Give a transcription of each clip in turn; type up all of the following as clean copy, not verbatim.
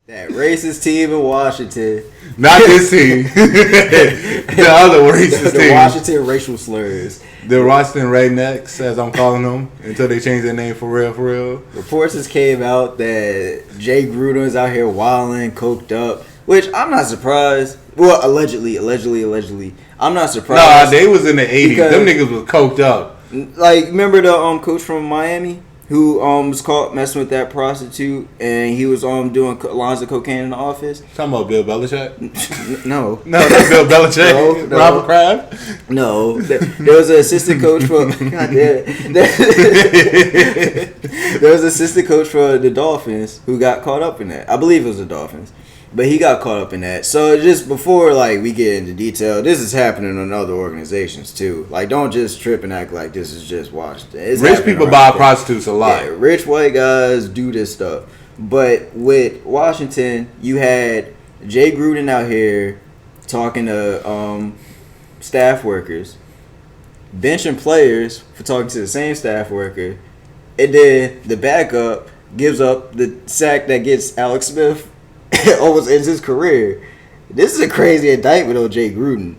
That racist team in Washington. Not this team. The other racist The team. Washington racial slurs. The Washington Rednecks, as I'm calling them, until they change their name for real, for real. Reports just came out that Jay Gruden's out here wilding, coked up, which I'm not surprised. Well, allegedly. I'm not surprised. Nah, they was in the 80s. Them niggas was coked up. Like, remember the coach from Miami who was caught messing with that prostitute, and he was doing lines of cocaine in the office? Talking about Bill Belichick? No. No, that's Bill Belichick. No. Robert Kraft? No. There was an assistant coach for God damn. There was an assistant coach for the Dolphins who got caught up in that. I believe it was the Dolphins. But he got caught up in that. So just before we get into detail, this is happening in other organizations too. Like, don't just trip and act like this is just Washington. It's rich people buy prostitutes a lot. Yeah, rich white guys do this stuff. But with Washington, you had Jay Gruden out here talking to staff workers, benching players for talking to the same staff worker, and then the backup gives up the sack that gets Alex Smith almost ends his career. This is a crazy indictment on Jay Gruden.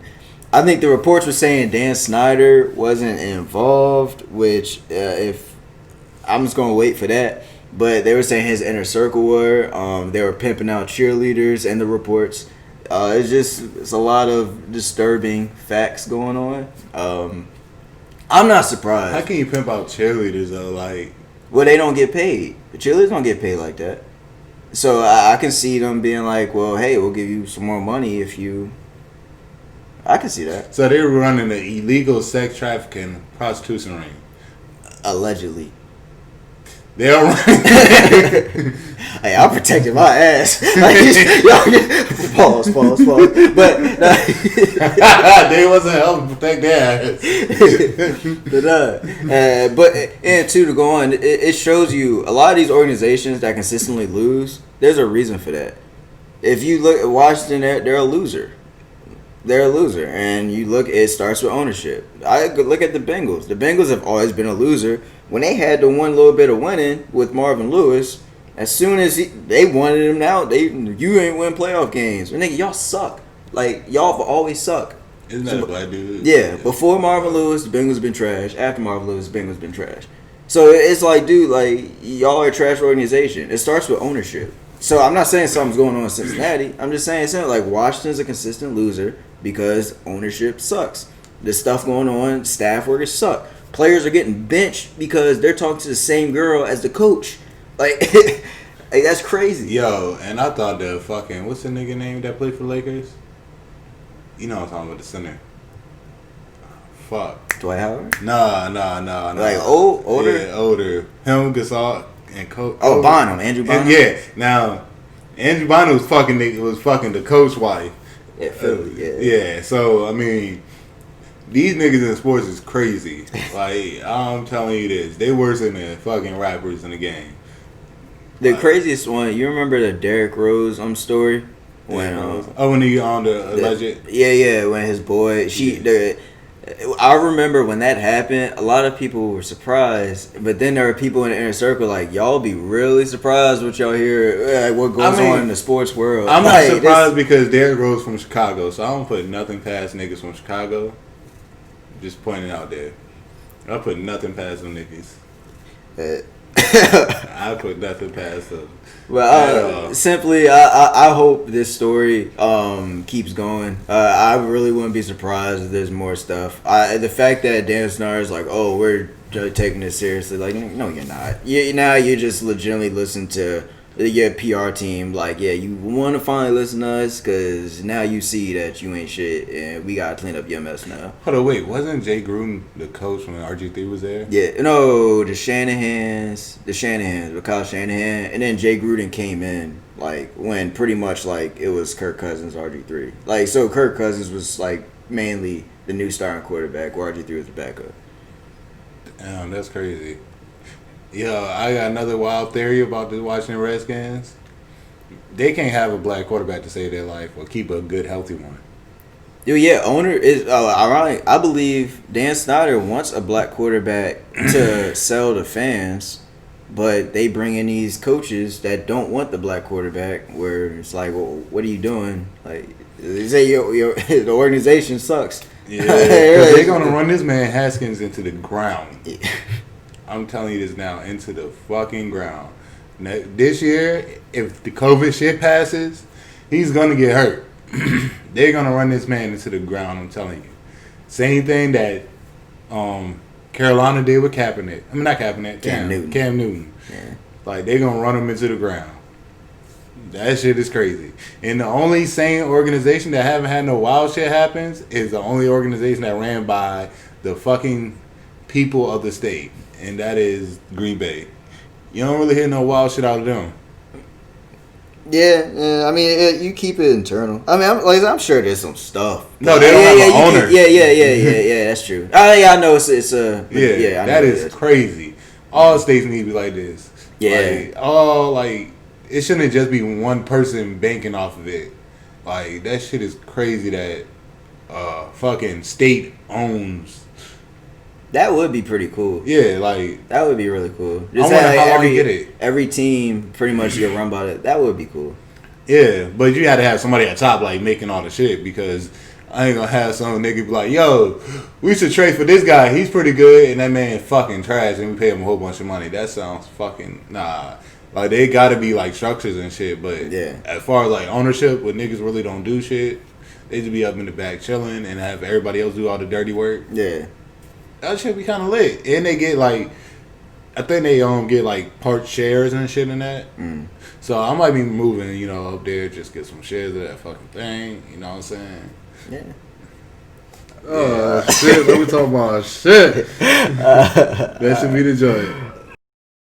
I think the reports were saying Dan Snyder wasn't involved, which if I'm just gonna wait for that. But they were saying his inner circle were. They were pimping out cheerleaders in the reports. It's a lot of disturbing facts going on. I'm not surprised. How can you pimp out cheerleaders though? Like, well, they don't get paid. The cheerleaders don't get paid like that. So I can see them being like, well, hey, we'll give you some more money if you... I can see that. So they were running an illegal sex trafficking prostitution ring. Allegedly. They are running... Hey, I'm protecting my ass. Pause. But... they wasn't helping protect their ass. But and two, to go on, it shows you a lot of these organizations that consistently lose, there's a reason for that. If you look at Washington, they're a loser. They're a loser. And you look, it starts with ownership. I look at the Bengals. The Bengals have always been a loser. When they had the one little bit of winning with Marvin Lewis, as soon as they wanted him out, you ain't win playoff games. And nigga, y'all suck. Like, y'all always suck. Isn't that a black dude? Yeah, before Marvin Lewis, the Bengals been trash. After Marvin Lewis, the Bengals been trash. So it's like, dude, like, y'all are a trash organization. It starts with ownership. So I'm not saying something's going on in Cincinnati. I'm just saying something like Washington's a consistent loser because ownership sucks. The stuff going on, staff workers suck. Players are getting benched because they're talking to the same girl as the coach. Like, like that's crazy. Yo, and I thought the fucking, what's the nigga name that played for the Lakers? You know what I'm talking about, the center. Fuck. Dwight Howard? Nah. Like older? Yeah, older. Him, Gasol, and Coach. Oh, Bonham, Andrew Bonham. Yeah. Now, Andrew Bonham was fucking the coach's wife. Yeah, Philly. Yeah. So I mean, these niggas in sports is crazy. Like, I'm telling you this, they worse than the fucking rappers in the game. The craziest one, you remember the Derrick Rose story? When he on the alleged... Yeah, when his boy... I remember when that happened, a lot of people were surprised, but then there were people in the inner circle like, y'all be really surprised what y'all hear, what goes on in the sports world. I'm not surprised because Derrick Rose from Chicago, so I don't put nothing past niggas from Chicago. Just pointing out there. I put nothing past them niggas. I put nothing past them. Well, simply, I hope this story keeps going. I really wouldn't be surprised if there's more stuff. The fact that Dan Snyder is like, oh, we're taking this seriously. Like, no, you're not. Now you just legitimately listen to your PR team. Like, yeah, you want to finally listen to us because now you see that you ain't shit and we got to clean up your mess now. Hold on, wait. Wasn't Jay Gruden the coach when RG3 was there? Yeah, no, the Shanahans, with Kyle Shanahan, and then Jay Gruden came in like when pretty much like it was Kirk Cousins, RG3. Like, so Kirk Cousins was like mainly the new starting quarterback, where RG3 was the backup. Damn, that's crazy. Yo, I got another wild theory about the Washington Redskins. They can't have a black quarterback to save their life or keep a good, healthy one. Dude, yeah, owner is ironic. I believe Dan Snyder wants a black quarterback to sell to fans, But they bring in these coaches that don't want the black quarterback. Where it's like, well, what are you doing? Like they say, your the organization sucks. Yeah, because they're gonna run this man Haskins into the ground. Yeah. I'm telling you this now, into the fucking ground. Now, this year, if the COVID shit passes, he's gonna get hurt. They're gonna run this man into the ground. I'm telling you. Same thing that Carolina did with Kaepernick. I mean, not Kaepernick. Cam Newton. Cam Newton. Yeah. Like they're gonna run him into the ground. That shit is crazy. And the only sane organization that haven't had no wild shit happens is the only organization that ran by the fucking people of the state, and that is Green Bay. You don't really hear no wild shit out of them. Yeah, I mean, you keep it internal. I mean, I'm sure there's some stuff. No, they don't have an owner. Yeah, that's true. Yeah, I know it's Yeah, that is crazy. All states need to be like this. Yeah. It shouldn't just be one person banking off of it. Like, that shit is crazy that fucking state owns. That would be pretty cool. Yeah, like. That would be really cool. I wonder how long you get it. Every team pretty much get run by that. That would be cool. Yeah, but you had to have somebody at top, like, making all the shit, because I ain't gonna have some nigga be like, yo, we should trade for this guy. He's pretty good, and that man fucking trash, and we pay him a whole bunch of money. That sounds fucking, nah. Like, they gotta be, like, structures and shit, but yeah. As far as, like, ownership, where niggas really don't do shit, they just be up in the back chilling and have everybody else do all the dirty work. Yeah. That shit be kind of lit. And they get, like, I think they get, like, part shares and shit in that. Mm. So I might be moving, up there, just get some shares of that fucking thing. You know what I'm saying? Yeah. Oh, shit. Let me talk about shit. That should be the joint.